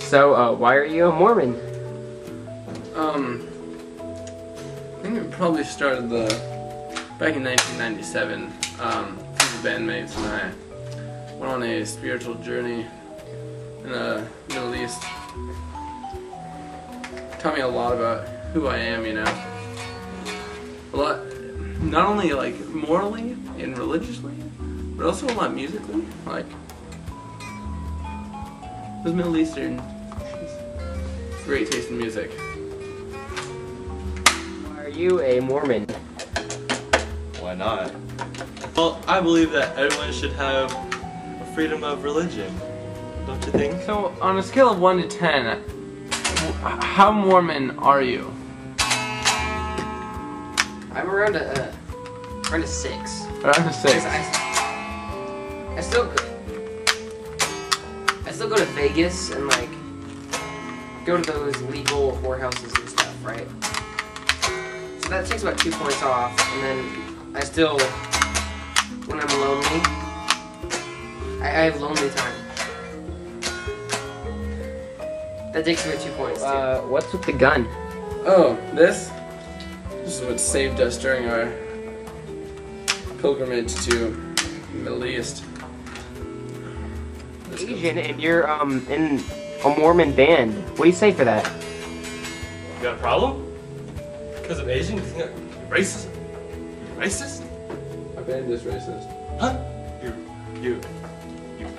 So, why are you a Mormon? I think it probably started back in 1997. Two bandmates and I went on a spiritual journey in the Middle East. Taught me a lot about who I am, you know. A lot, not only like morally and religiously, but also a lot musically. Like those Middle Eastern, great taste in music. Why are you a Mormon? Why not? Well, I believe that everyone should have a freedom of religion. Don't you think? So, on a scale of 1 to 10, how Mormon are you? I'm around a 6. Around a 6. I still go to Vegas and like go to those legal whorehouses and stuff, right? So that takes about 2 points off, and then I still, when I'm lonely, I have lonely time. That takes me 2 points too. What's with the gun? Oh, this is what saved us during our pilgrimage to the Middle East. Asian, and you're in a Mormon band. What do you say for that? You got a problem? Because of Asian? You think I'm racist? Racist? Our band is racist. Huh? You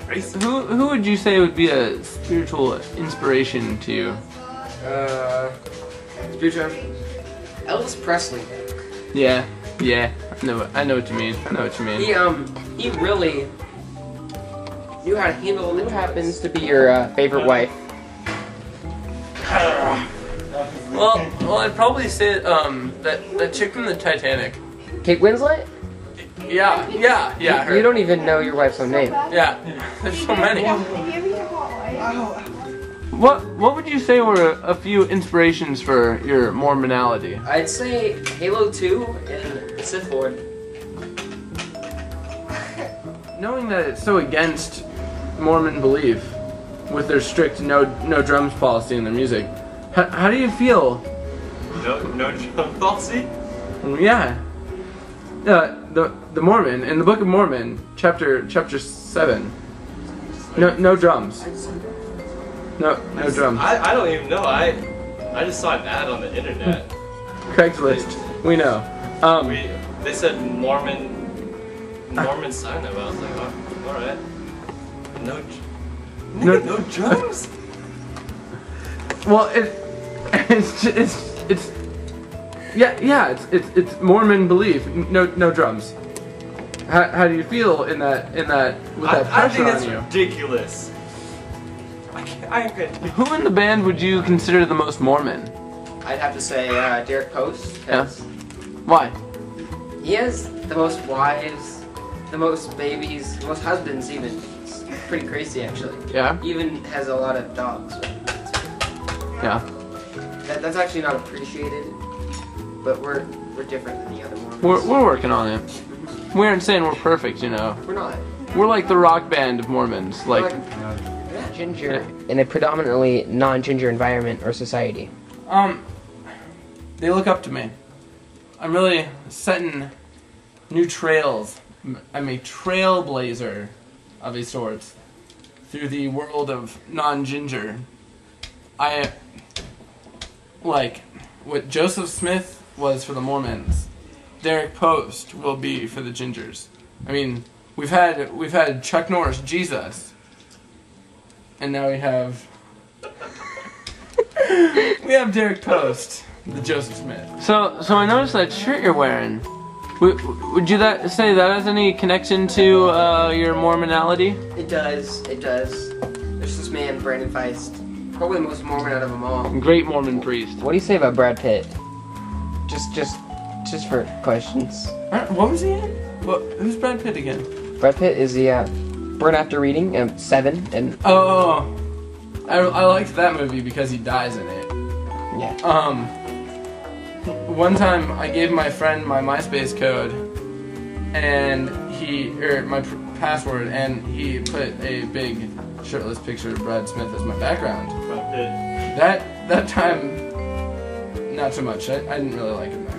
racist? Who would you say would be a spiritual inspiration to you? Spiritual. Elvis Presley. Yeah. I know what you mean. He really knew how to handle it. Who happens to be your favorite wife? Well, I'd probably say that chick from the Titanic. Kate Winslet? Yeah, her. You don't even know your wife's own name. Yeah, there's so many. What would you say were a few inspirations for your Mormonality? I'd say Halo 2 and the Sith Lord. Knowing that it's so against Mormon belief, with their strict no drums policy in their music, how do you feel? No drum policy? Yeah. The Mormon in the Book of Mormon, chapter 7. No drums. No drums. I don't even know. I just saw an ad on the internet. Craigslist. We know. They said Mormon sign up. I was like, oh, all right. No drums. Well, it's Mormon belief. No drums. How do you feel in that with that pressure I think that's on you? ridiculous. Who in the band would you consider the most Mormon? I'd have to say Derek Post. Yeah. Why? He has the most wives, the most babies, the most husbands even. It's pretty crazy actually. Yeah? He even has a lot of dogs. Yeah. That's actually not appreciated, but we're different than the other Mormons. We're working on it. We aren't saying we're perfect, you know. We're not. We're like the rock band of Mormons. Like ginger in a predominantly non-ginger environment or society. They look up to me. I'm really setting new trails. I'm a trailblazer of a sort through the world of non-ginger. I like what Joseph Smith was for the Mormons. Derek Post will be for the gingers. I mean, we've had Chuck Norris, Jesus, and now we have Derek Post, the Joseph Smith. So I noticed that shirt you're wearing. Would you say that has any connection to your Mormonality? It does. There's this man, Brandon Feist, probably the most Mormon out of them all. Great Mormon priest. What do you say about Brad Pitt? Just for questions. What was he in? Who's Brad Pitt again? Brad Pitt is the Burn After Reading, 7, and I liked that movie because he dies in it. Yeah. One time I gave my friend my MySpace code, and my password, and he put a big shirtless picture of Brad Smith as my background. That time, not so much. I didn't really like him there.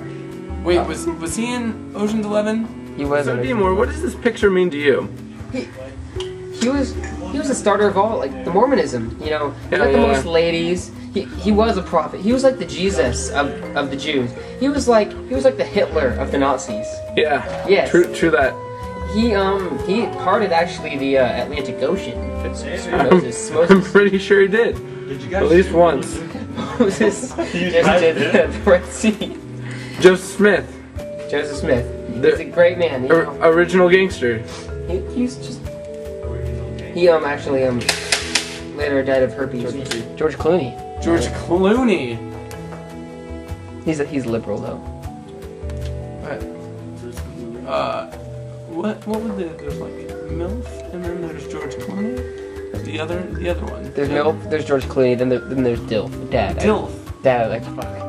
Wait, was he in Ocean's 11? He was. So Demore, what does this picture mean to you? He was the starter of all, like, the Mormonism, you know. He got the most ladies. He was a prophet. He was like the Jesus of the Jews. He was like the Hitler of the Nazis. Yeah. Yes. True that. He parted actually the Atlantic Ocean. Moses. I'm pretty sure he did. Did you guys at least once. Moses just did the Red Sea. Joseph Smith. Joseph Smith. He's a great man. You know? Original gangster. He's just. He actually later died of herpes. George Clooney. George Clooney. He's liberal though. What was there's like MILF and then there's George Clooney. The other one. There's MILF. There's George Clooney. Then there's Dilf. Dad. Dilf. Dad. Like fuck.